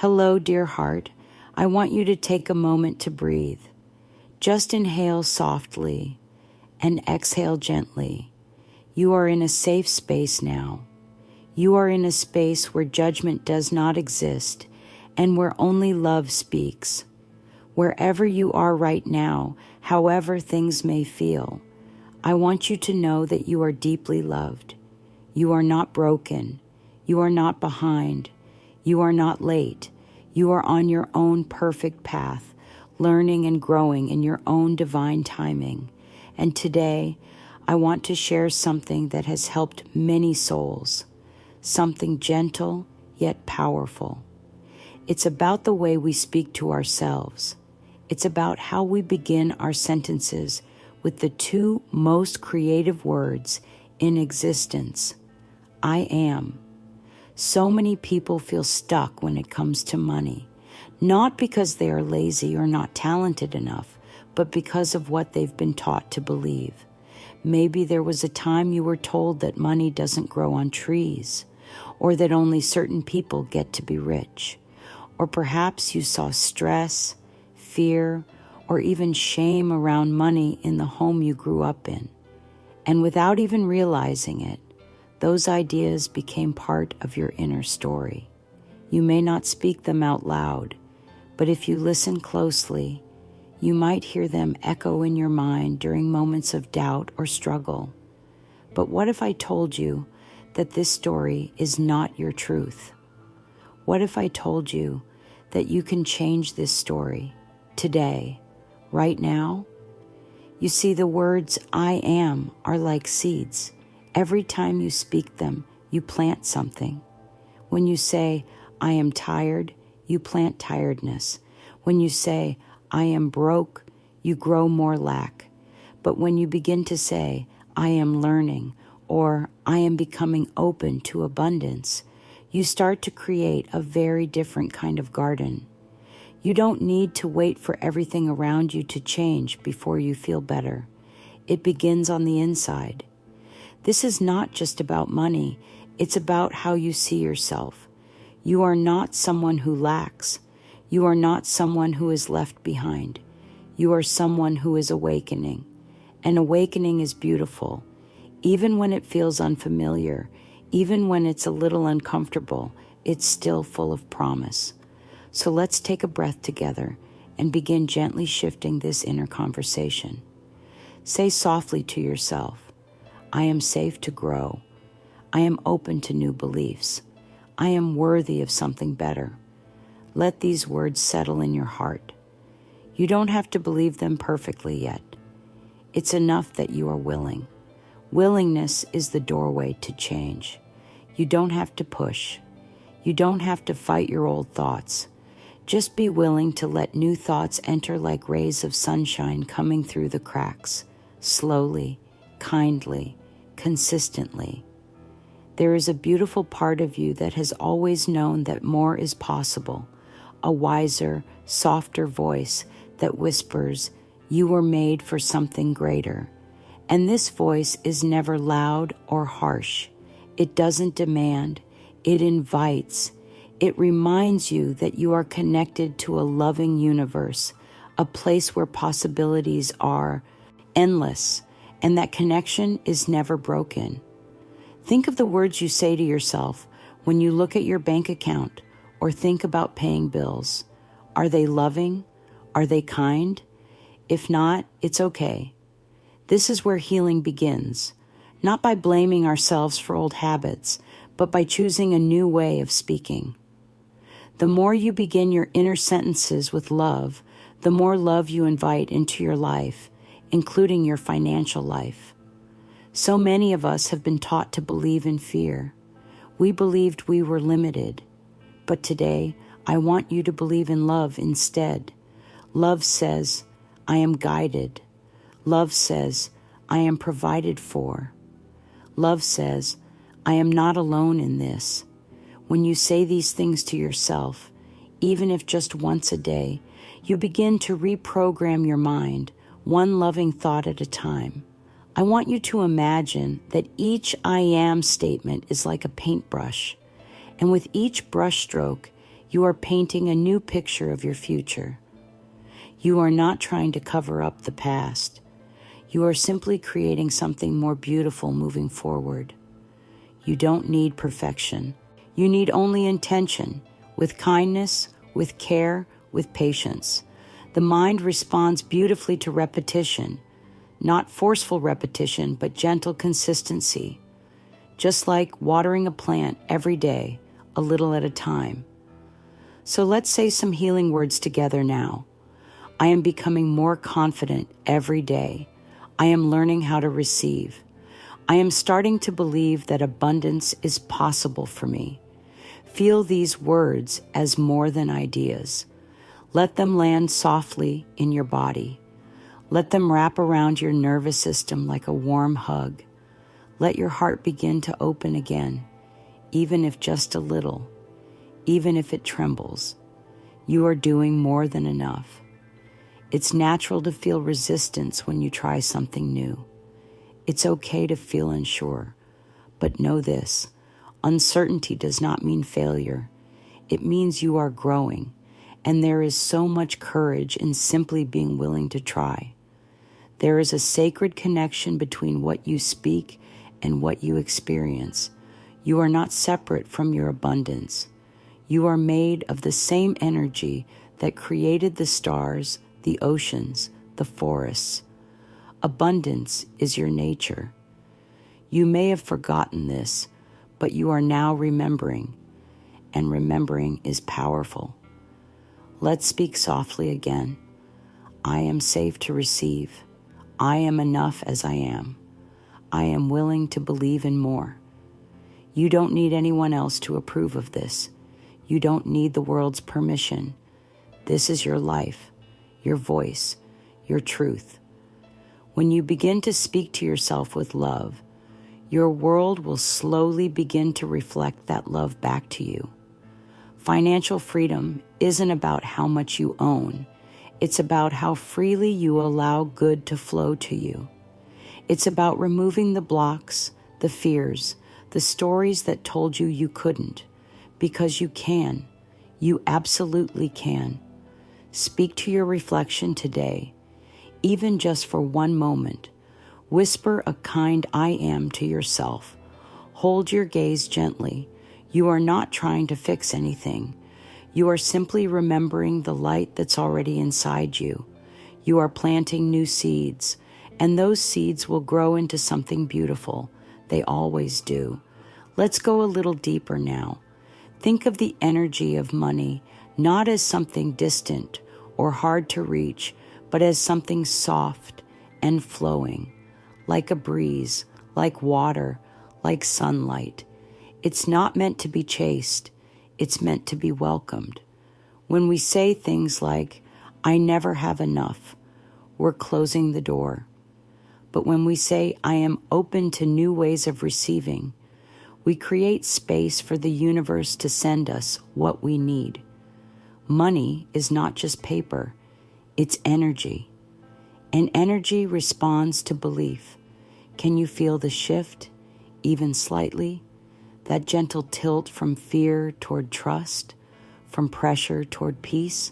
Hello, dear heart. I want you to take a moment to breathe. Just inhale softly and exhale gently. You are in a safe space now. You are in a space where judgment does not exist and where only love speaks. Wherever you are right now, however things may feel, I want you to know that you are deeply loved. You are not broken. You are not behind. You are not late. You are on your own perfect path, learning and growing in your own divine timing. And today, I want to share something that has helped many souls, something gentle yet powerful. It's about the way we speak to ourselves. It's about how we begin our sentences with the two most creative words in existence, I am. So many people feel stuck when it comes to money, not because they are lazy or not talented enough, but because of what they've been taught to believe. Maybe there was a time you were told that money doesn't grow on trees, or that only certain people get to be rich. Or perhaps you saw stress, fear, or even shame around money in the home you grew up in. And without even realizing it, those ideas became part of your inner story. You may not speak them out loud, but if you listen closely, you might hear them echo in your mind during moments of doubt or struggle. But what if I told you that this story is not your truth? What if I told you that you can change this story today, right now? You see, the words I am are like seeds. Every time you speak them, you plant something. When you say, I am tired, you plant tiredness. When you say, I am broke, you grow more lack. But when you begin to say, I am learning, or I am becoming open to abundance, you start to create a very different kind of garden. You don't need to wait for everything around you to change before you feel better. It begins on the inside. This is not just about money. It's about how you see yourself. You are not someone who lacks. You are not someone who is left behind. You are someone who is awakening. And awakening is beautiful. Even when it feels unfamiliar, even when it's a little uncomfortable, it's still full of promise. So let's take a breath together and begin gently shifting this inner conversation. Say softly to yourself, I am safe to grow. I am open to new beliefs. I am worthy of something better. Let these words settle in your heart. You don't have to believe them perfectly yet. It's enough that you are willing. Willingness is the doorway to change. You don't have to push. You don't have to fight your old thoughts. Just be willing to let new thoughts enter like rays of sunshine coming through the cracks, slowly, kindly, consistently. There is a beautiful part of you that has always known that more is possible, a wiser, softer voice that whispers, you were made for something greater. And this voice is never loud or harsh. It doesn't demand, it invites. It reminds you that you are connected to a loving universe, a place where possibilities are endless, and that connection is never broken. Think of the words you say to yourself when you look at your bank account or think about paying bills. Are they loving? Are they kind? If not, it's okay. This is where healing begins, not by blaming ourselves for old habits, but by choosing a new way of speaking. The more you begin your inner sentences with love, the more love you invite into your life, including your financial life. So many of us have been taught to believe in fear. We believed we were limited. But today, I want you to believe in love instead. Love says, I am guided. Love says, I am provided for. Love says, I am not alone in this. When you say these things to yourself, even if just once a day, you begin to reprogram your mind, one loving thought at a time. I want you to imagine that each I am statement is like a paintbrush, and with each brush stroke, You are painting a new picture of your future. You are not trying to cover up the past. You are simply creating something more beautiful moving forward. You don't need perfection. You need only intention, with kindness, with care, with patience. The mind responds beautifully to repetition, not forceful repetition, but gentle consistency. Just like watering a plant every day, a little at a time. So let's say some healing words together now. I am becoming more confident every day. I am learning how to receive. I am starting to believe that abundance is possible for me. Feel these words as more than ideas. Let them land softly in your body. Let them wrap around your nervous system like a warm hug. Let your heart begin to open again, even if just a little, even if it trembles. You are doing more than enough. It's natural to feel resistance when you try something new. It's okay to feel unsure, but know this, uncertainty does not mean failure. It means you are growing, and there is so much courage in simply being willing to try. There is a sacred connection between what you speak and what you experience. You are not separate from your abundance. You are made of the same energy that created the stars, the oceans, the forests. Abundance is your nature. You may have forgotten this, but you are now remembering, and remembering is powerful. Let's speak softly again. I am safe to receive. I am enough as I am. I am willing to believe in more. You don't need anyone else to approve of this. You don't need the world's permission. This is your life, your voice, your truth. When you begin to speak to yourself with love, your world will slowly begin to reflect that love back to you. Financial freedom isn't about how much you own. It's about how freely you allow good to flow to you. It's about removing the blocks, the fears, the stories that told you you couldn't, because you can. You absolutely can. Speak to your reflection today, even just for one moment. Whisper a kind I am to yourself. Hold your gaze gently. You are not trying to fix anything. You are simply remembering the light that's already inside you. You are planting new seeds, and those seeds will grow into something beautiful. They always do. Let's go a little deeper now. Think of the energy of money not as something distant or hard to reach, but as something soft and flowing, like a breeze, like water, like sunlight. It's not meant to be chased. It's meant to be welcomed. When we say things like, I never have enough, we're closing the door. But when we say, I am open to new ways of receiving, we create space for the universe to send us what we need. Money is not just paper, it's energy. And energy responds to belief. Can you feel the shift, even slightly? That gentle tilt from fear toward trust, from pressure toward peace?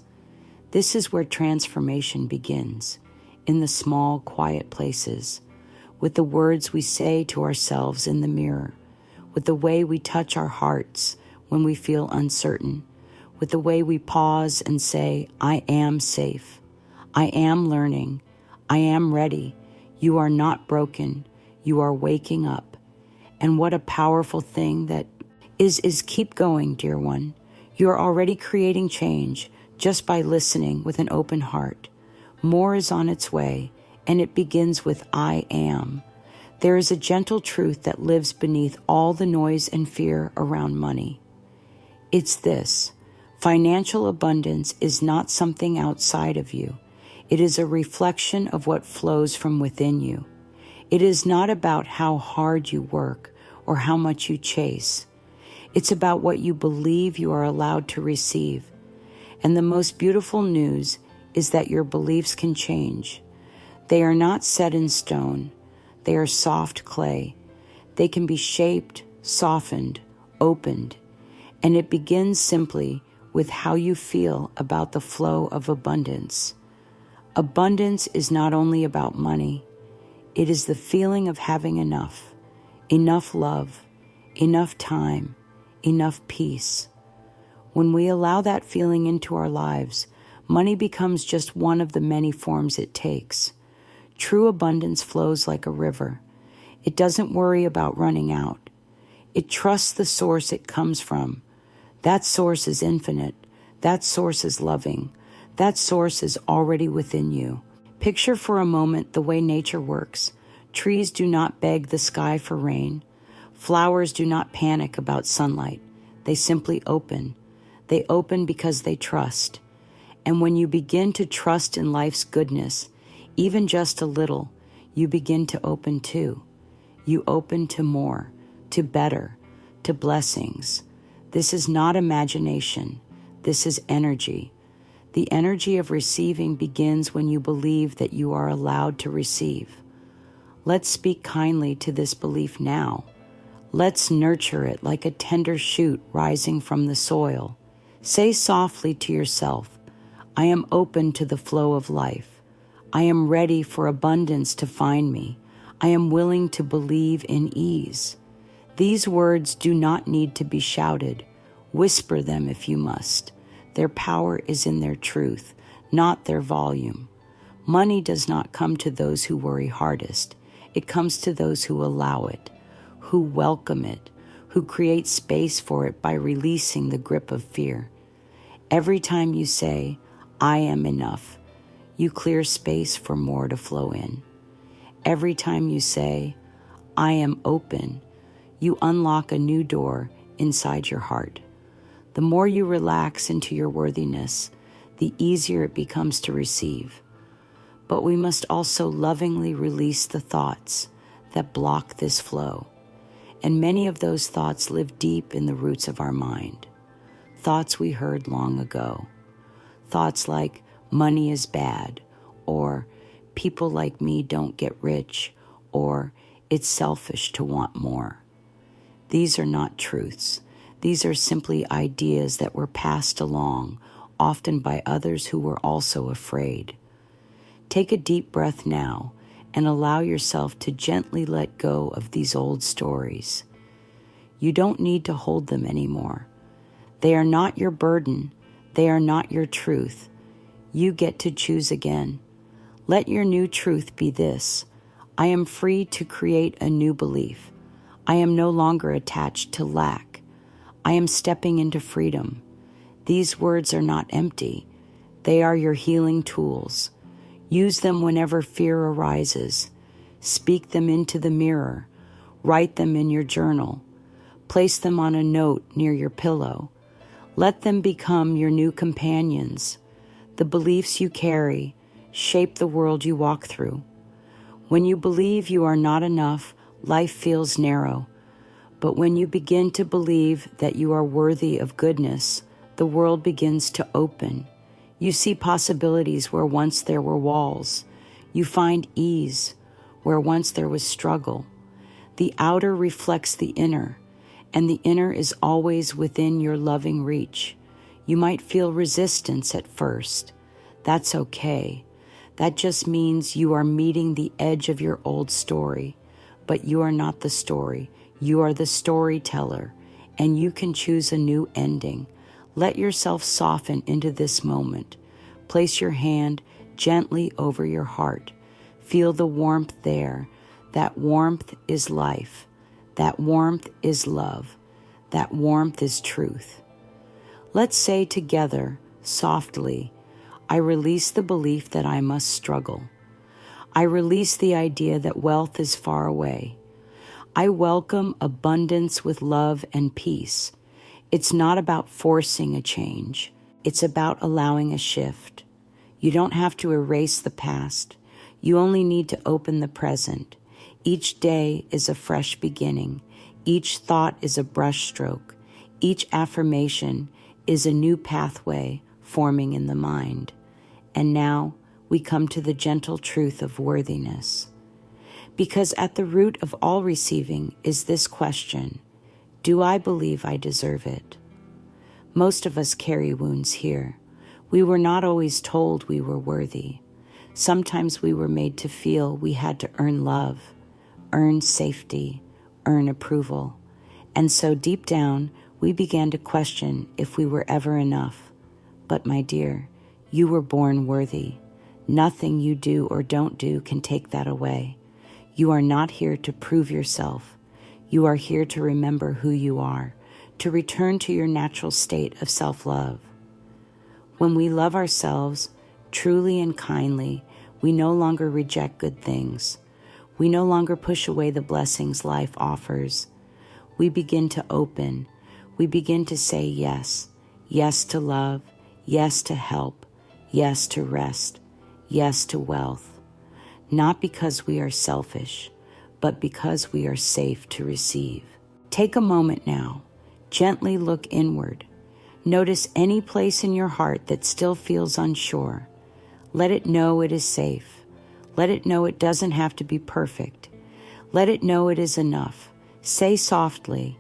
This is where transformation begins, in the small, quiet places, with the words we say to ourselves in the mirror, with the way we touch our hearts when we feel uncertain, with the way we pause and say, I am safe, I am learning, I am ready, you are not broken, you are waking up. And what a powerful thing that is keep going, dear one. You're already creating change just by listening with an open heart. More is on its way, and it begins with I am. There is a gentle truth that lives beneath all the noise and fear around money. It's this: financial abundance is not something outside of you. It is a reflection of what flows from within you. It is not about how hard you work or how much you chase. It's about what you believe you are allowed to receive. And the most beautiful news is that your beliefs can change. They are not set in stone. They are soft clay. They can be shaped, softened, opened. And it begins simply with how you feel about the flow of abundance. Abundance is not only about money, it is the feeling of having enough love, enough time, enough peace. When we allow that feeling into our lives, money becomes just one of the many forms it takes. True abundance flows like a river. It doesn't worry about running out. It trusts the source it comes from. That source is infinite. That source is loving. That source is already within you. Picture for a moment the way nature works. Trees do not beg the sky for rain. Flowers do not panic about sunlight. They simply open. They open because they trust. And when you begin to trust in life's goodness, even just a little, you begin to open too. You open to more, to better, to blessings. This is not imagination. This is energy. The energy of receiving begins when you believe that you are allowed to receive. Let's speak kindly to this belief now. Let's nurture it like a tender shoot rising from the soil. Say softly to yourself, I am open to the flow of life. I am ready for abundance to find me. I am willing to believe in ease. These words do not need to be shouted. Whisper them if you must. Their power is in their truth, not their volume. Money does not come to those who worry hardest. It comes to those who allow it, who welcome it, who create space for it by releasing the grip of fear. Every time you say, I am enough, you clear space for more to flow in. Every time you say, I am open, you unlock a new door inside your heart. The more you relax into your worthiness, the easier it becomes to receive. But we must also lovingly release the thoughts that block this flow. And many of those thoughts live deep in the roots of our mind. Thoughts we heard long ago. Thoughts like, money is bad, or people like me don't get rich, or it's selfish to want more. These are not truths. These are simply ideas that were passed along, often by others who were also afraid. Take a deep breath now and allow yourself to gently let go of these old stories. You don't need to hold them anymore. They are not your burden. They are not your truth. You get to choose again. Let your new truth be this: I am free to create a new belief. I am no longer attached to lack. I am stepping into freedom. These words are not empty. They are your healing tools. Use them whenever fear arises. Speak them into the mirror. Write them in your journal. Place them on a note near your pillow. Let them become your new companions. The beliefs you carry shape the world you walk through. When you believe you are not enough, life feels narrow. But when you begin to believe that you are worthy of goodness, the world begins to open. You see possibilities where once there were walls. You find ease where once there was struggle. The outer reflects the inner, and the inner is always within your loving reach. You might feel resistance at first. That's okay. That just means you are meeting the edge of your old story. But you are not the story. You are the storyteller, and you can choose a new ending. Let yourself soften into this moment. Place your hand gently over your heart. Feel the warmth there. That warmth is life. That warmth is love. That warmth is truth. Let's say together, softly, I release the belief that I must struggle. I release the idea that wealth is far away. I welcome abundance with love and peace. It's not about forcing a change. It's about allowing a shift. You don't have to erase the past. You only need to open the present. Each day is a fresh beginning. Each thought is a brushstroke. Each affirmation is a new pathway forming in the mind. And now we come to the gentle truth of worthiness. Because at the root of all receiving is this question: do I believe I deserve it? Most of us carry wounds here. We were not always told we were worthy. Sometimes we were made to feel we had to earn love, earn safety, earn approval. And so deep down, we began to question if we were ever enough. But my dear, you were born worthy. Nothing you do or don't do can take that away. You are not here to prove yourself. You are here to remember who you are, to return to your natural state of self-love. When we love ourselves truly and kindly, we no longer reject good things. We no longer push away the blessings life offers. We begin to open. We begin to say yes. Yes to love. Yes to help. Yes to rest. Yes to wealth. Not because we are selfish, but because we are safe to receive. Take a moment now. Gently look inward. Notice any place in your heart that still feels unsure. Let it know it is safe. Let it know it doesn't have to be perfect. Let it know it is enough. Say softly,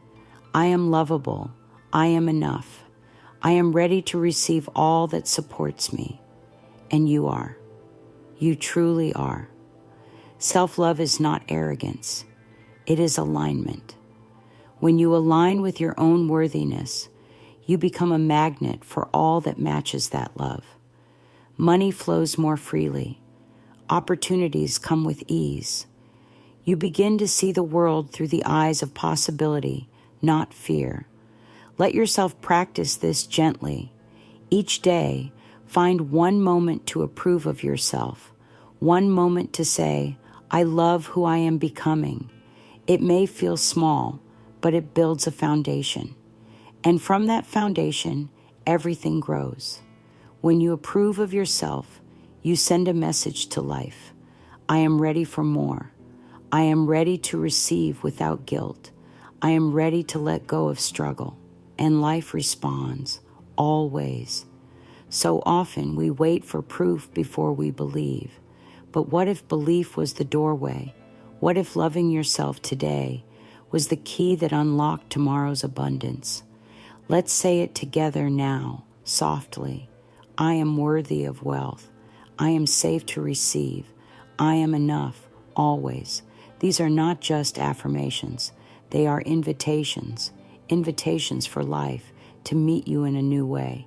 I am lovable. I am enough. I am ready to receive all that supports me. And you are. You truly are. Self-love is not arrogance. It is alignment. When you align with your own worthiness, you become a magnet for all that matches that love. Money flows more freely. Opportunities come with ease. You begin to see the world through the eyes of possibility, not fear. Let yourself practice this gently. Each day, find one moment to approve of yourself, one moment to say, I love who I am becoming. It may feel small, but it builds a foundation. And from that foundation, everything grows. When you approve of yourself, you send a message to life. I am ready for more. I am ready to receive without guilt. I am ready to let go of struggle. And life responds, always. So often we wait for proof before we believe. But what if belief was the doorway? What if loving yourself today was the key that unlocked tomorrow's abundance? Let's say it together now, softly. I am worthy of wealth. I am safe to receive. I am enough, always. These are not just affirmations. They are invitations, invitations for life to meet you in a new way.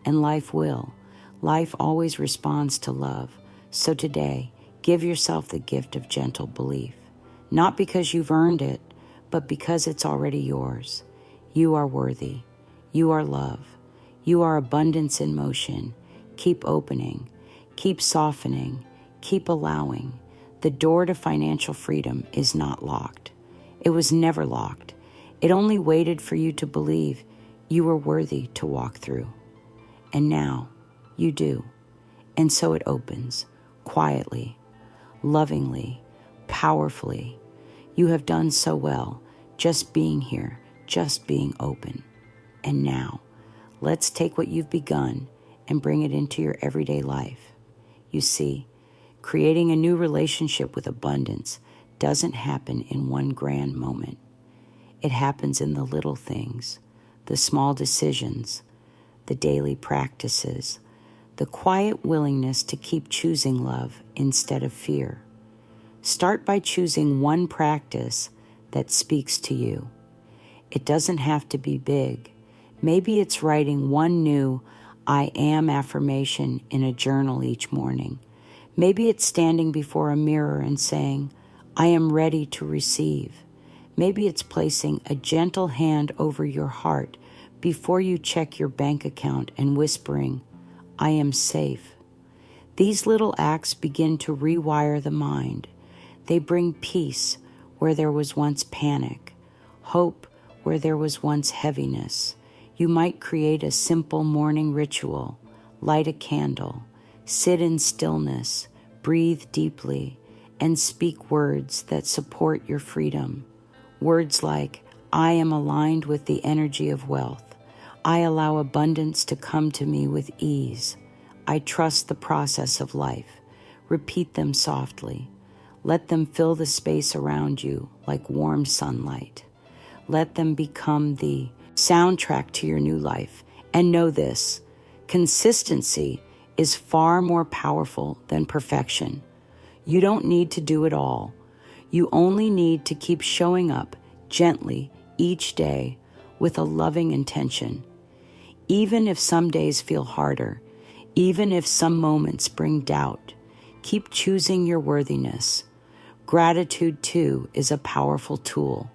And life will. Life always responds to love. So today, give yourself the gift of gentle belief. Not because you've earned it, but because it's already yours. You are worthy. You are love. You are abundance in motion. Keep opening. Keep softening. Keep allowing. The door to financial freedom is not locked. It was never locked. It only waited for you to believe you were worthy to walk through. And now, you do. And so it opens, quietly, lovingly, powerfully. You have done so well, just being here, just being open. And now, let's take what you've begun and bring it into your everyday life. You see, creating a new relationship with abundance doesn't happen in one grand moment. It happens in the little things, the small decisions, the daily practices, the quiet willingness to keep choosing love instead of fear. Start by choosing one practice that speaks to you. It doesn't have to be big. Maybe it's writing one new I am affirmation in a journal each morning. Maybe it's standing before a mirror and saying, I am ready to receive. Maybe it's placing a gentle hand over your heart before you check your bank account and whispering, I am safe. These little acts begin to rewire the mind. They bring peace where there was once panic, hope where there was once heaviness. You might create a simple morning ritual, light a candle, sit in stillness, breathe deeply, and speak words that support your freedom. Words like, I am aligned with the energy of wealth. I allow abundance to come to me with ease. I trust the process of life. Repeat them softly. Let them fill the space around you like warm sunlight. Let them become the soundtrack to your new life And know this, consistency is far more powerful than perfection. You don't need to do it all. You only need to keep showing up gently each day with a loving intention. Even if some days feel harder, even if some moments bring doubt, keep choosing your worthiness. Gratitude, too, is a powerful tool.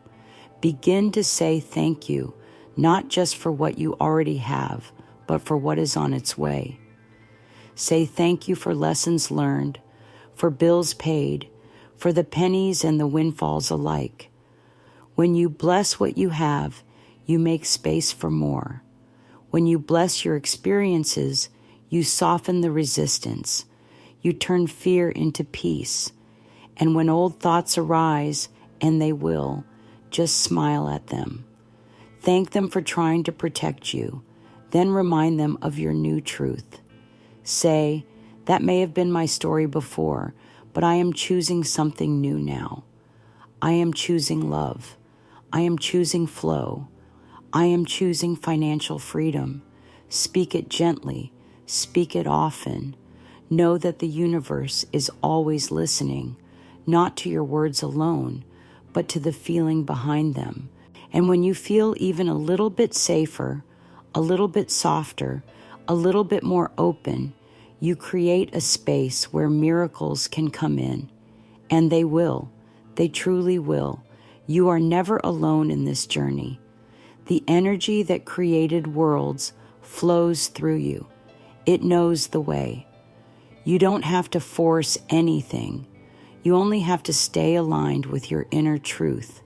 Begin to say thank you, not just for what you already have, but for what is on its way. Say thank you for lessons learned, for bills paid, for the pennies and the windfalls alike. When you bless what you have, you make space for more. When you bless your experiences, you soften the resistance. You turn fear into peace. And when old thoughts arise, and they will, just smile at them. Thank them for trying to protect you. Then remind them of your new truth. Say, that may have been my story before, but I am choosing something new now. I am choosing love. I am choosing flow. I am choosing financial freedom. Speak it gently. Speak it often. Know that the universe is always listening, not to your words alone, but to the feeling behind them. And when you feel even a little bit safer, a little bit softer, a little bit more open, you create a space where miracles can come in. And they will. They truly will. You are never alone in this journey. The energy that created worlds flows through you. It knows the way. You don't have to force anything. You only have to stay aligned with your inner truth.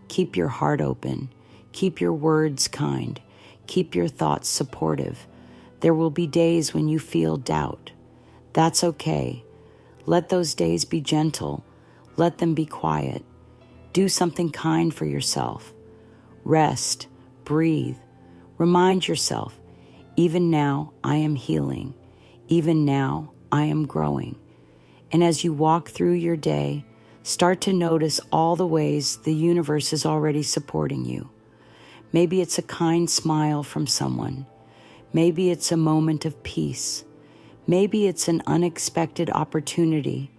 Keep your heart open. Keep your words kind. Keep your thoughts supportive. There will be days when you feel doubt. That's okay. Let those days be gentle. Let them be quiet. Do something kind for yourself. Rest. Breathe. Remind yourself, even now I am healing. Even now I am growing. And as you walk through your day, start to notice all the ways the universe is already supporting you. Maybe it's a kind smile from someone. Maybe it's a moment of peace. Maybe it's an unexpected opportunity,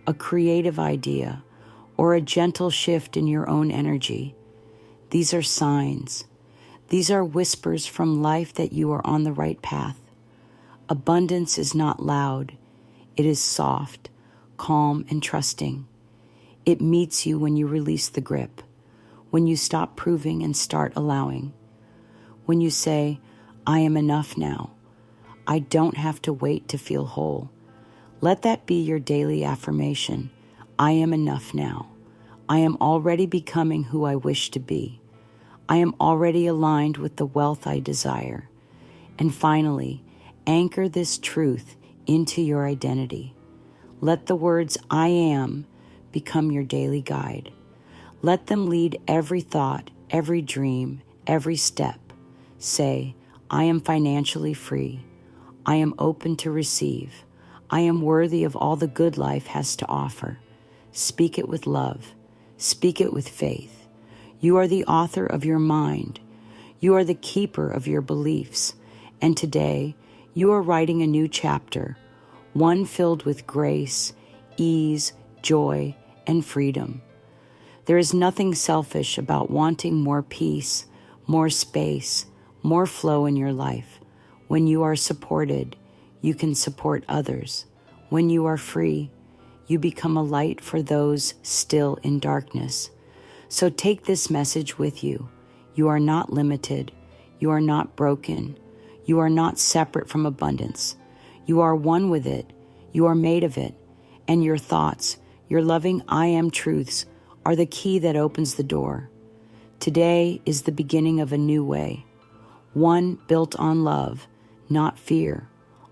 a creative idea, or a gentle shift in your own energy. These are signs. These are whispers from life that you are on the right path. Abundance is not loud. It is soft, calm, and trusting. It meets you when you release the grip, when you stop proving and start allowing. When you say, I am enough now. I don't have to wait to feel whole. Let that be your daily affirmation. I am enough now. I am already becoming who I wish to be. I am already aligned with the wealth I desire. And finally, anchor this truth into your identity. Let the words I am become your daily guide. Let them lead every thought, every dream, every step. Say, I am financially free. I am open to receive. I am worthy of all the good life has to offer. Speak it with love. Speak it with faith. You are the author of your mind. You are the keeper of your beliefs. And today, you are writing a new chapter, one filled with grace, ease, joy, and freedom. There is nothing selfish about wanting more peace, more space, more flow in your life. When you are supported, you can support others. When you are free, you become a light for those still in darkness. So take this message with you. You are not limited. You are not broken. You are not separate from abundance. You are one with it. You are made of it. And your thoughts, your loving I am truths, are the key that opens the door. Today is the beginning of a new way. One built on love, not fear.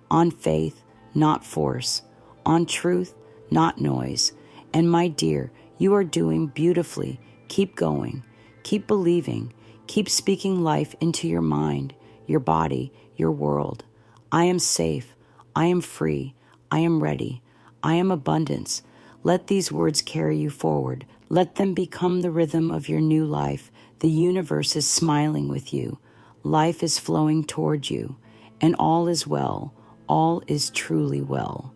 On faith, not force. On truth, not noise. And my dear, you are doing beautifully. Keep going. Keep believing. Keep speaking life into your mind, your body, your world. I am safe. I am free. I am ready. I am abundance. Let these words carry you forward. Let them become the rhythm of your new life. The universe is smiling with you. Life is flowing toward you, and all is well. All is truly well.